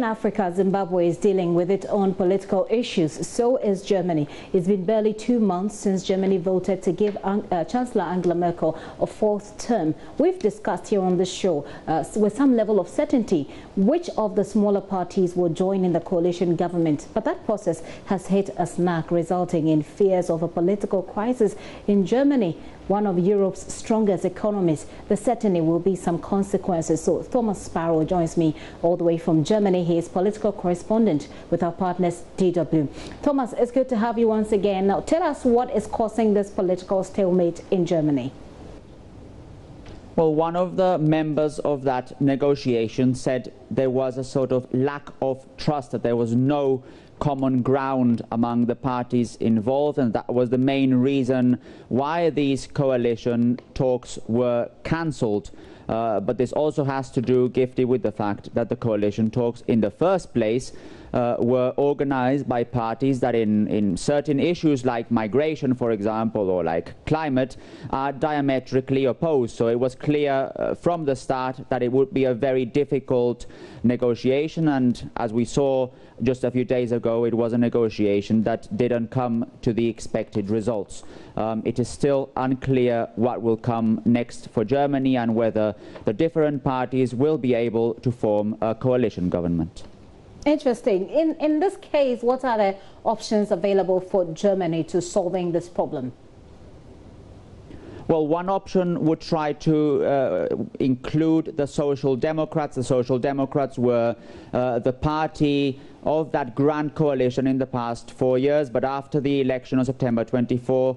Africa, Zimbabwe is dealing with its own political issues. So is Germany. It's been barely 2 months since Germany voted to give Chancellor Angela Merkel a fourth term. We've discussed here on the show with some level of certainty which of the smaller parties will join in the coalition government. But that process has hit a snag, resulting in fears of a political crisis in Germany, one of Europe's strongest economies. There certainly will be some consequences. So Thomas Sparrow joins me all the way from Germany. He is political correspondent with our partners DW. Thomas, it's good to have you once again. Now tell us what is causing this political stalemate in Germany. Well, one of the members of that negotiation said there was a sort of lack of trust, that there was no common ground among the parties involved, and that was the main reason why these coalition talks were cancelled. But this also has to do, Gifty, with the fact that the coalition talks in the first place were organized by parties that in certain issues like migration, for example, or like climate, are diametrically opposed. So it was clear from the start that it would be a very difficult negotiation, and as we saw just a few days ago, it was a negotiation that didn't come to the expected results. It is still unclear what will come next for Germany and whether the different parties will be able to form a coalition government. Interesting. In this case, what are the options available for Germany to solving this problem? Well, one option would try to include the Social Democrats. The Social Democrats were the party of that grand coalition in the past 4 years, but after the election on September 24,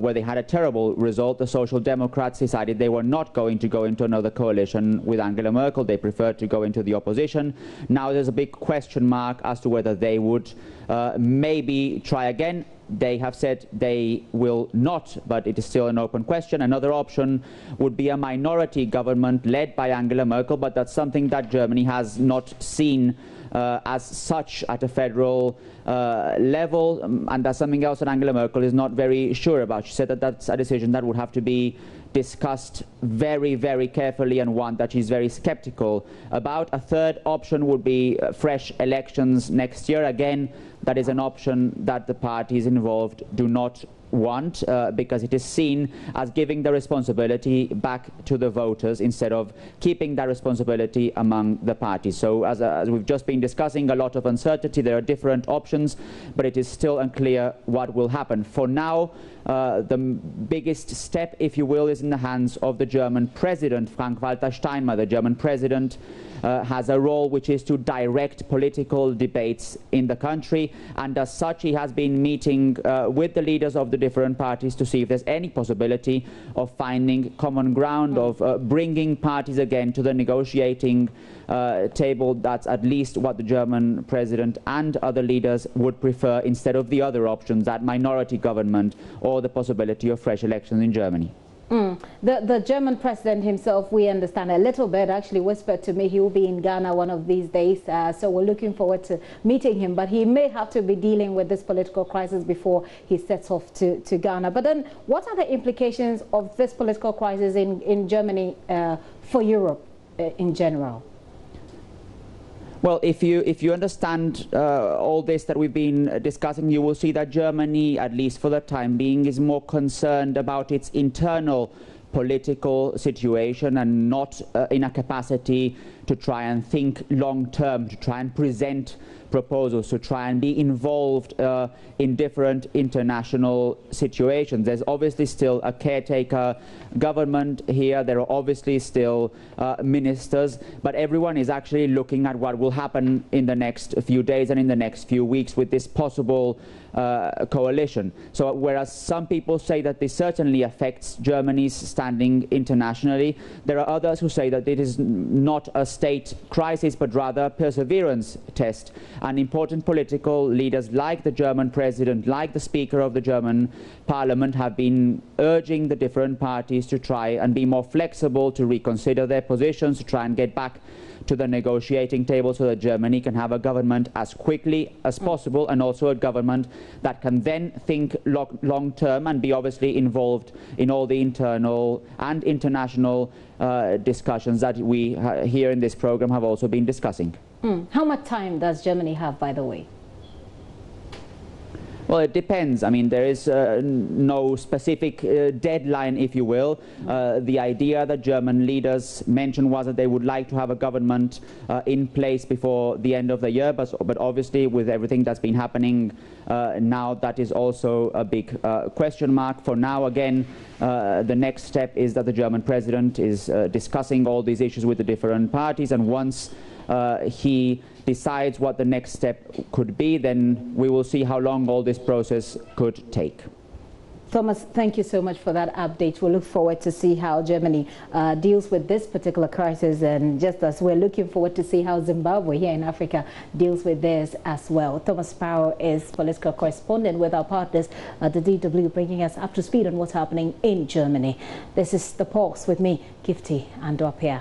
where they had a terrible result, the Social Democrats decided they were not going to go into another coalition with Angela Merkel. They preferred to go into the opposition. Now there's a big question mark as to whether they would maybe try again. They have said they will not, but it is still an open question. Another option would be a minority government led by Angela Merkel, but that's something that Germany has not seen as such at a federal level, and that's something else that Angela Merkel is not very sure about. She said that that's a decision that would have to be discussed very, very carefully, and one that she's very skeptical about. A third option would be fresh elections next year. Again, that is an option that the parties involved do not want, because it is seen as giving the responsibility back to the voters instead of keeping that responsibility among the parties. So as we've just been discussing, a lot of uncertainty. There are different options, but it is still unclear what will happen. For now, the biggest step, if you will, is in the hands of the German president, Frank-Walter Steinmeier. The German president has a role which is to direct political debates in the country, and as such he has been meeting with the leaders of the different parties to see if there's any possibility of finding common ground, of bringing parties again to the negotiating table. That's at least what the German president and other leaders would prefer, instead of the other options, that minority government or the possibility of fresh elections in Germany. The German president himself, we understand a little bit, actually whispered to me he will be in Ghana one of these days, so we're looking forward to meeting him, but he may have to be dealing with this political crisis before he sets off to Ghana. But then what are the implications of this political crisis in Germany for Europe in general? Well, if you understand all this that we've been discussing, you will see that Germany, at least for the time being, is more concerned about its internal political situation and not in a capacity to try and think long-term, to try and present proposals, to try and be involved in different international situations. There's obviously still a caretaker government here. There are obviously still ministers, but everyone is actually looking at what will happen in the next few days and in the next few weeks with this possible coalition. So whereas some people say that this certainly affects Germany's standing internationally, there are others who say that it is not a state crisis but rather a perseverance test. And important political leaders like the German president, like the Speaker of the German Parliament, have been urging the different parties to try and be more flexible, to reconsider their positions, to try and get back to the negotiating table so that Germany can have a government as quickly as possible, and also a government that can then think long term and be obviously involved in all the internal and international discussions that we here in this program have also been discussing. How much time does Germany have, by the way? Well, it depends. I mean, there is no specific deadline, if you will. The idea that German leaders mentioned was that they would like to have a government in place before the end of the year, but obviously with everything that's been happening now, that is also a big question mark. For now, again, the next step is that the German president is discussing all these issues with the different parties, and once he decides what the next step could be, then we will see how long all this process could take. Thomas, thank you so much for that update. We look forward to see how Germany deals with this particular crisis, and just as we're looking forward to see how Zimbabwe here in Africa deals with this as well. Thomas Powell is political correspondent with our partners at the DW, bringing us up to speed on what's happening in Germany. This is The Pulse with me, Gifty Andopia.